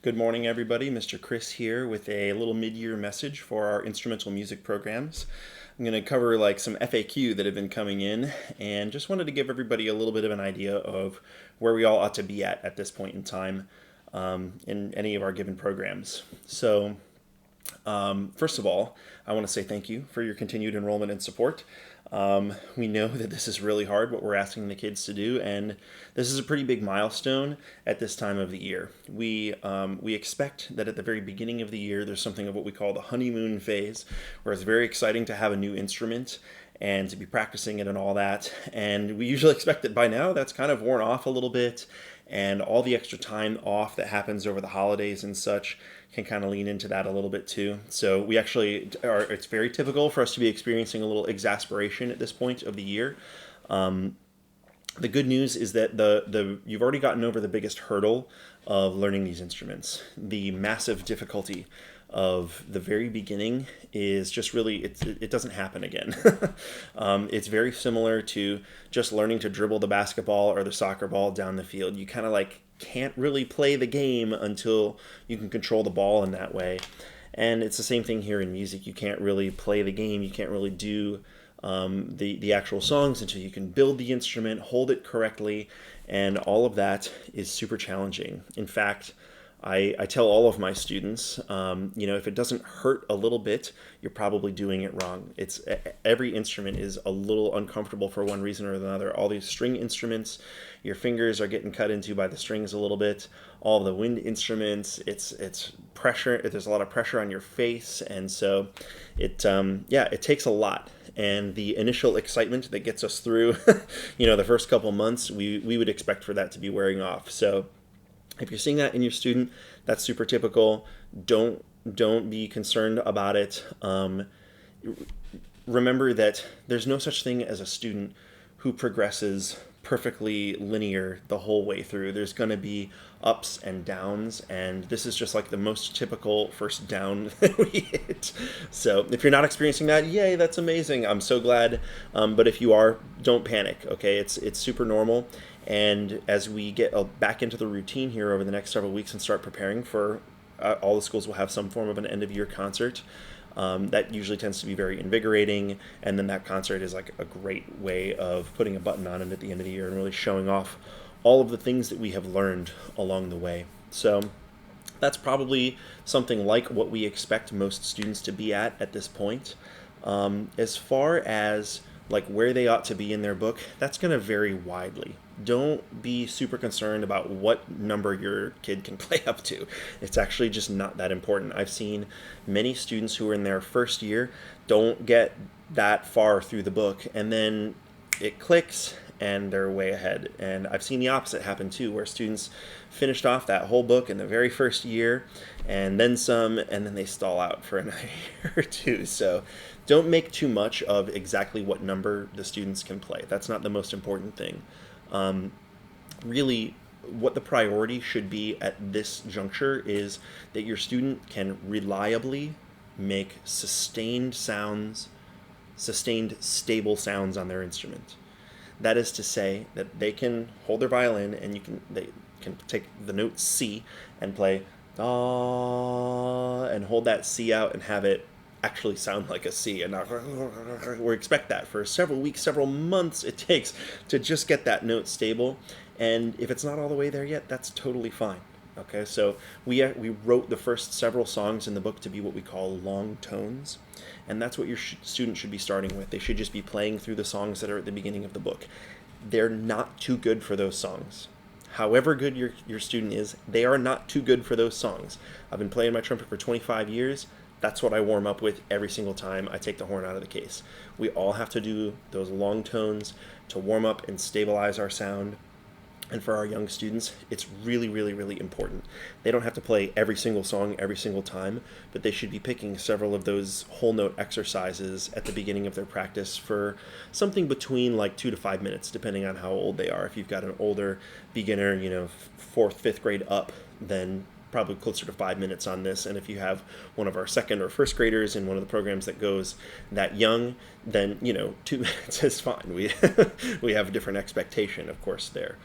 Good morning, everybody. Mr. Chris here with a little mid-year message for our instrumental music programs. I'm going to cover like some FAQ that have been coming in and just wanted to give everybody a little bit of an idea of where we all ought to be at this point in time in any of our given programs. First of all, I want to say thank you for your continued enrollment and support. We know that this is really hard, what we're asking the kids to do, and this is a pretty big milestone at this time of the year. We expect that at the very beginning of the year, there's something of what we call the honeymoon phase, where it's very exciting to have a new instrument and to be practicing it and all that. And we usually expect that by now that's kind of worn off a little bit, and all the extra time off that happens over the holidays and such can kind of lean into that a little bit too. So we actually are, it's very typical for us to be experiencing a little exasperation at this point of the year. The good news is that you've already gotten over the biggest hurdle of learning these instruments. The massive difficulty of the very beginning is just really, it doesn't happen again. It's very similar to just learning to dribble the basketball or the soccer ball down the field. You kind of like can't really play the game until you can control the ball in that way. And it's the same thing here in music. You can't really play the game. You can't really do the actual songs until you can build the instrument, hold it correctly, and all of that is super challenging. In fact, I tell all of my students, if it doesn't hurt a little bit, you're probably doing it wrong. Every instrument is a little uncomfortable for one reason or another. All these string instruments, your fingers are getting cut into by the strings a little bit. All the wind instruments, it's pressure. There's a lot of pressure on your face, and so it takes a lot. And the initial excitement that gets us through, the first couple months, we would expect for that to be wearing off. So if you're seeing that in your student, that's super typical. Don't be concerned about it. Remember that there's no such thing as a student who progresses perfectly linear the whole way through. There's going to be ups and downs, and this is just like the most typical first down that we hit. So if you're not experiencing that, yay, that's amazing. I'm so glad. But if you are, don't panic, okay? It's super normal. And as we get back into the routine here over the next several weeks and start preparing for all the schools will have some form of an end-of-year concert. That usually tends to be very invigorating, and then that concert is like a great way of putting a button on it at the end of the year and really showing off all of the things that we have learned along the way. So that's probably something like what we expect most students to be at this point. As far as like where they ought to be in their book, that's going to vary widely. Don't be super concerned about what number your kid can play up to. It's actually just not that important. I've seen many students who are in their first year don't get that far through the book, and then it clicks and they're way ahead. And I've seen the opposite happen too, where students finished off that whole book in the very first year and then some, and then they stall out for another year or two. So don't make too much of exactly what number the students can play. That's not the most important thing. Really, what the priority should be at this juncture is that your student can reliably make sustained, stable sounds on their instrument. That is to say that they can hold their violin and they can take the note C and play and hold that C out and have it actually sound like a C, and not we expect that for several weeks, several months it takes to just get that note stable. And if it's not all the way there yet, that's totally fine. Okay, so we wrote the first several songs in the book to be what we call long tones, and that's what your student should be starting with. They should just be playing through the songs that are at the beginning of the book. They're not too good for those songs. However good your student is, they are not too good for those songs. I've been playing my trumpet for 25 years. That's what I warm up with every single time I take the horn out of the case. We all have to do those long tones to warm up and stabilize our sound. And for our young students, it's really, really, really important. They don't have to play every single song every single time, but they should be picking several of those whole note exercises at the beginning of their practice for something between like 2 to 5 minutes, depending on how old they are. If you've got an older beginner, 4th, 5th grade up, then probably closer to 5 minutes on this. And if you have one of our second or first graders in one of the programs that goes that young, then 2 minutes is fine. We have a different expectation, of course, there.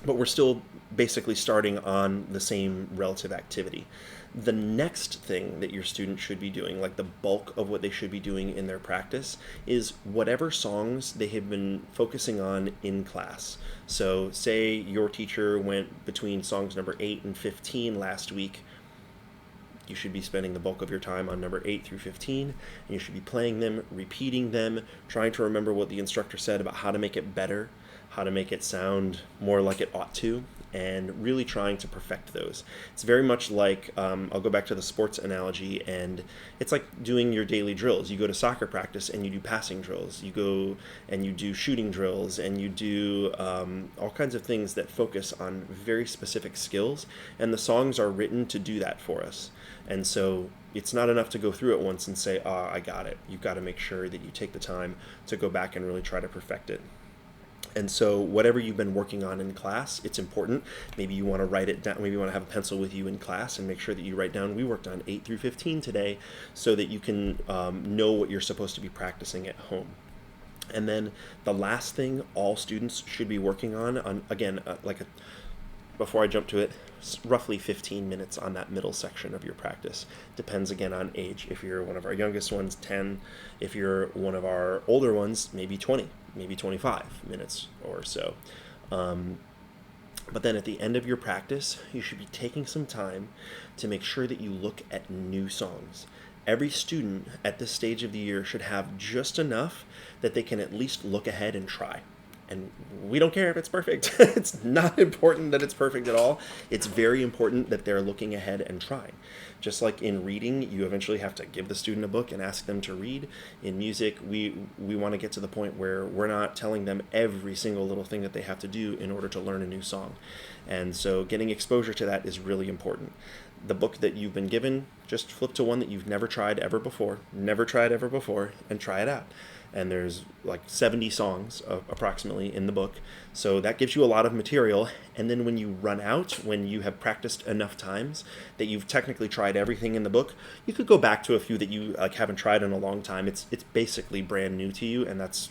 but we're still basically starting on the same relative activity. The next thing that your student should be doing, like the bulk of what they should be doing in their practice, is whatever songs they have been focusing on in class. So say your teacher went between songs number 8 and 15 last week. You should be spending the bulk of your time on number 8 through 15, and you should be playing them, repeating them, trying to remember what the instructor said about how to make it better, how to make it sound more like it ought to, and really trying to perfect those. It's very much like, I'll go back to the sports analogy, and it's like doing your daily drills. You go to soccer practice and you do passing drills. You go and you do shooting drills, and you do all kinds of things that focus on very specific skills, and the songs are written to do that for us. And so it's not enough to go through it once and say, I got it. You've got to make sure that you take the time to go back and really try to perfect it. And so whatever you've been working on in class, it's important. Maybe you want to write it down. Maybe you want to have a pencil with you in class and make sure that you write down, we worked on 8 through 15 today, so that you can know what you're supposed to be practicing at home. And then the last thing all students should be working on again, before I jump to it, roughly 15 minutes on that middle section of your practice. Depends again on age. If you're one of our youngest ones, 10. If you're one of our older ones, maybe 20, maybe 25 minutes or so. But then at the end of your practice, you should be taking some time to make sure that you look at new songs. Every student at this stage of the year should have just enough that they can at least look ahead and try. And we don't care if it's perfect. It's not important that it's perfect at all. It's very important that they're looking ahead and trying. Just like in reading, you eventually have to give the student a book and ask them to read. In music, we want to get to the point where we're not telling them every single little thing that they have to do in order to learn a new song. And so getting exposure to that is really important. The book that you've been given, just flip to one that you've never tried ever before, and try it out. And there's like 70 songs approximately in the book. So that gives you a lot of material. And then when you run out, when you have practiced enough times that you've technically tried everything in the book, you could go back to a few that you haven't tried in a long time. It's basically brand new to you, and that's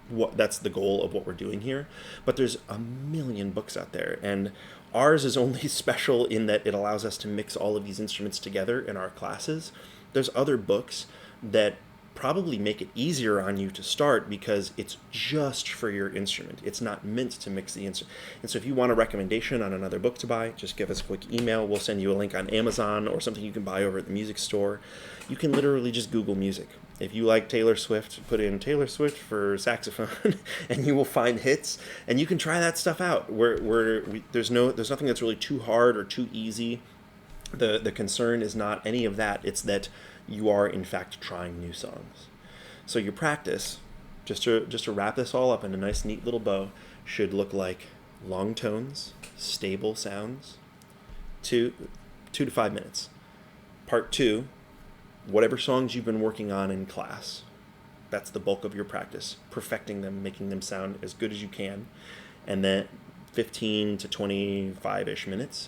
the goal of what we're doing here. But there's a million books out there, and ours is only special in that it allows us to mix all of these instruments together in our classes. There's other books that probably make it easier on you to start because it's just for your instrument. It's not meant to mix the instrument. And so if you want a recommendation on another book to buy, just give us a quick email. We'll send you a link on Amazon or something you can buy over at the music store. You can literally just Google music. If you like Taylor Swift, put in Taylor Swift for saxophone and you will find hits, and you can try that stuff out. There's nothing that's really too hard or too easy. The concern is not any of that. It's that you are in fact trying new songs. So your practice, just to wrap this all up in a nice neat little bow, should look like long tones, stable sounds, 2 to 5 minutes. Part 2, whatever songs you've been working on in class, that's the bulk of your practice, perfecting them, making them sound as good as you can, and then 15 to 25-ish minutes.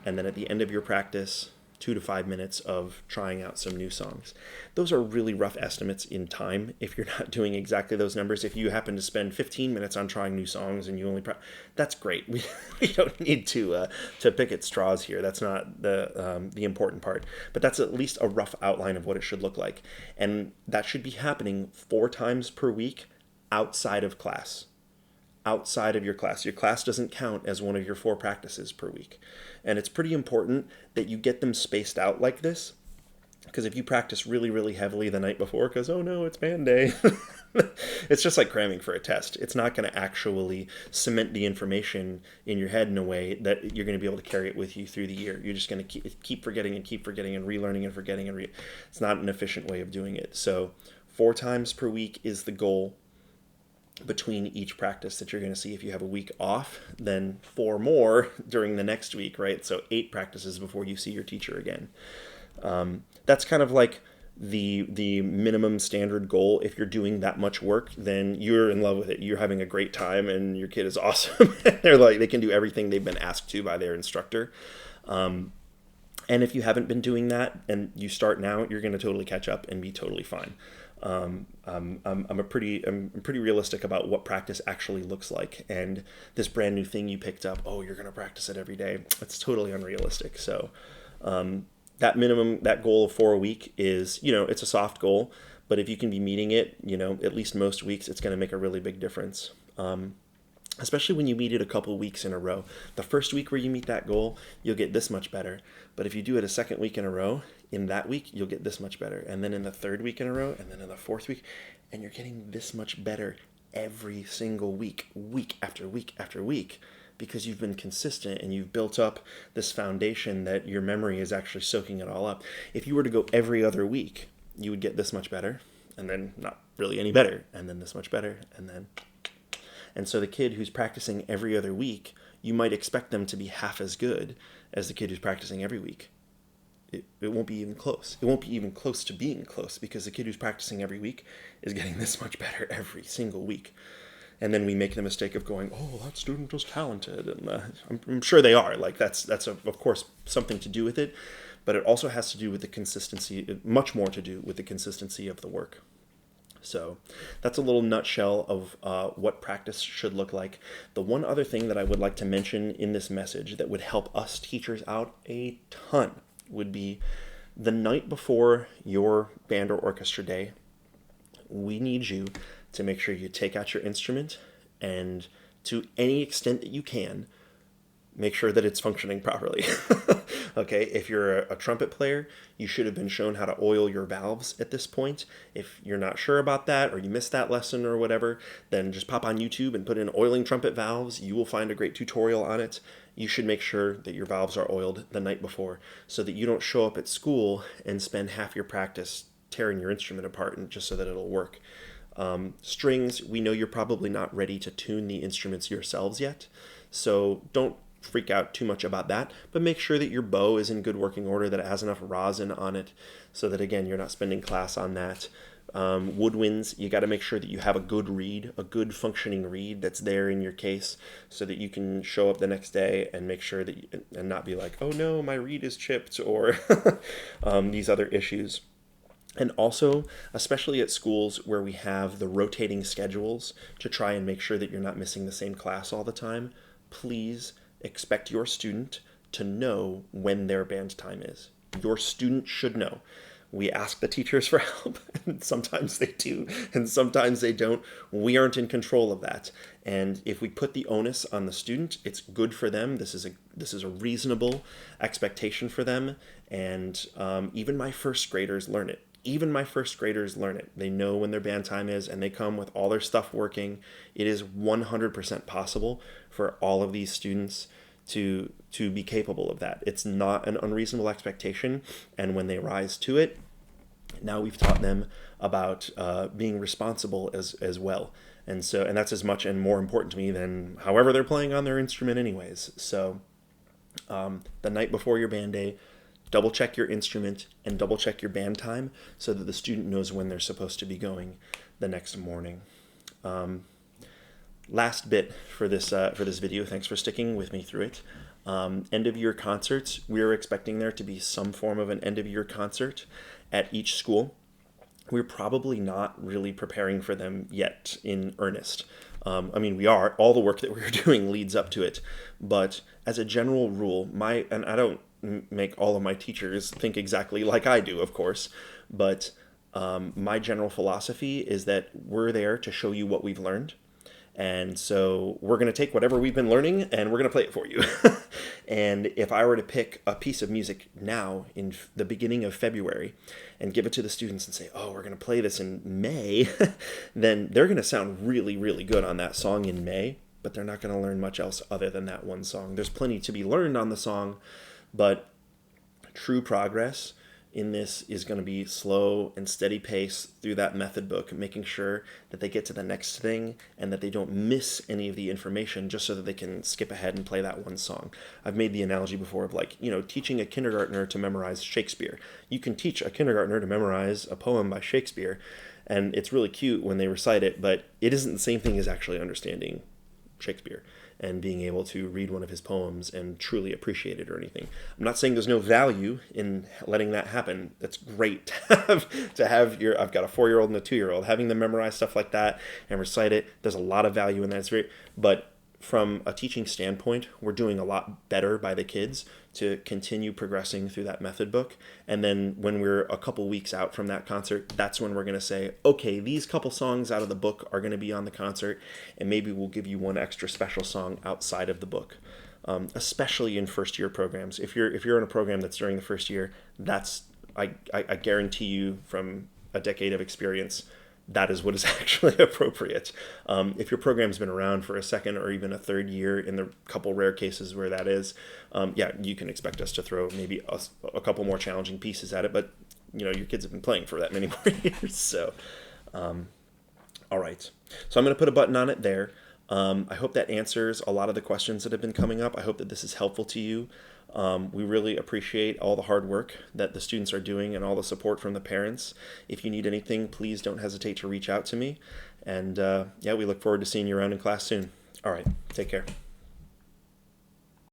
And then at the end of your practice, 2 to 5 minutes of trying out some new songs. Those are really rough estimates in time if you're not doing exactly those numbers. If you happen to spend 15 minutes on trying new songs and you only that's great. We don't need to pick at straws here. That's not the important part. But that's at least a rough outline of what it should look like. And that should be happening 4 times per week outside of class. Outside of your class. Your class doesn't count as one of your 4 practices per week. And it's pretty important that you get them spaced out like this, because if you practice really, really heavily the night before, because, oh no, it's band day, it's just like cramming for a test. It's not going to actually cement the information in your head in a way that you're going to be able to carry it with you through the year. You're just going to keep forgetting and relearning and forgetting. It's not an efficient way of doing it. So 4 times per week is the goal between each practice that you're going to see. If you have a week off, then 4 more during the next week, right? So 8 practices before you see your teacher again. That's kind of like the minimum standard goal. If you're doing that much work, then you're in love with it. You're having a great time and your kid is awesome. They can do everything they've been asked to by their instructor. And if you haven't been doing that and you start now, you're going to totally catch up and be totally fine. I'm pretty realistic about what practice actually looks like, and this brand new thing you picked up, oh, you're gonna practice it every day. It's totally unrealistic. So that goal of 4 a week is, it's a soft goal, but if you can be meeting it, at least most weeks, it's going to make a really big difference. Especially when you meet it a couple weeks in a row. The first week where you meet that goal, you'll get this much better. But if you do it a second week in a row, in that week, you'll get this much better. And then in the third week in a row, and then in the fourth week, and you're getting this much better every single week, week after week after week, because you've been consistent and you've built up this foundation that your memory is actually soaking it all up. If you were to go every other week, you would get this much better, and then not really any better, and then this much better, and so the kid who's practicing every other week, you might expect them to be half as good as the kid who's practicing every week. It won't be even close. It won't be even close to being close, because the kid who's practicing every week is getting this much better every single week. And then we make the mistake of going, oh, that student was talented. And I'm sure they are. Like, that's of course, something to do with it. But it also has to do with the consistency, much more to do with the consistency of the work. So that's a little nutshell of what practice should look like. The one other thing that I would like to mention in this message that would help us teachers out a ton would be the night before your band or orchestra day, we need you to make sure you take out your instrument, and to any extent that you can, make sure that it's functioning properly. Okay, if you're a trumpet player, you should have been shown how to oil your valves at this point. If you're not sure about that, or you missed that lesson or whatever, then just pop on YouTube and put in oiling trumpet valves. You will find a great tutorial on it. You should make sure that your valves are oiled the night before, so that you don't show up at school and spend half your practice tearing your instrument apart, and just so that it'll work. Strings, we know you're probably not ready to tune the instruments yourselves yet, so don't freak out too much about that, but make sure that your bow is in good working order, that it has enough rosin on it, so that, again, you're not spending class on that. Woodwinds, you got to make sure that you have a good reed, a good functioning reed that's there in your case, so that you can show up the next day and make sure that and not be like, oh no, my reed is chipped, or these other issues. And also, especially at schools where we have the rotating schedules to try and make sure that you're not missing the same class all the time, please expect your student to know when their band time is. Your student should know. We ask the teachers for help, and sometimes they do, and sometimes they don't. We aren't in control of that. And if we put the onus on the student, it's good for them. This is a reasonable expectation for them. And even my first graders learn it. They know when their band time is, and they come with all their stuff working. It is 100% possible for all of these students to be capable of that. It's not an unreasonable expectation, and when they rise to it, now we've taught them about being responsible as well. And that's as much and more important to me than however they're playing on their instrument anyways. So the night before your band day, double check your instrument and double check your band time, so that the student knows when they're supposed to be going the next morning. Last bit for this video. Thanks for sticking with me through it. End of year concerts. We're expecting there to be some form of an end of year concert at each school. We're probably not really preparing for them yet in earnest. We are. All the work that we're doing leads up to it. But as a general rule, and I don't make all of my teachers think exactly like I do, of course, but my general philosophy is that we're there to show you what we've learned. And so we're going to take whatever we've been learning and we're going to play it for you. And if I were to pick a piece of music now in the beginning of February and give it to the students and say, oh, we're going to play this in May, then they're going to sound really, really good on that song in May, but they're not going to learn much else other than that one song. There's plenty to be learned on the song, but true progress in this is going to be slow and steady pace through that method book, making sure that they get to the next thing and that they don't miss any of the information, just so that they can skip ahead and play that one song. I've made the analogy before of teaching a kindergartner to memorize Shakespeare. You can teach a kindergartner to memorize a poem by Shakespeare, and it's really cute when they recite it, but it isn't the same thing as actually understanding Shakespeare. and being able to read one of his poems and truly appreciate it or anything. I'm not saying there's no value in letting that happen. That's great to have your, I've got a 4-year-old and a 2-year-old, having them memorize stuff like that and recite it. There's a lot of value in that. It's very, but from a teaching standpoint, we're doing a lot better by the kids to continue progressing through that method book. And then when we're a couple weeks out from that concert, that's when we're going to say, okay, these couple songs out of the book are going to be on the concert, and maybe we'll give you one extra special song outside of the book. Especially in first year programs. If you're in a program that's during the first year, that's, I guarantee you from a decade of experience, that is what is actually appropriate. If your program's been around for a second or even a third year, in the couple rare cases where that is, yeah, you can expect us to throw maybe a couple more challenging pieces at it, but your kids have been playing for that many more years. So, all right. So I'm going to put a button on it there. I hope that answers a lot of the questions that have been coming up. I hope that this is helpful to you. We really appreciate all the hard work that the students are doing and all the support from the parents. If you need anything, please don't hesitate to reach out to me. And yeah, we look forward to seeing you around in class soon. All right, take care.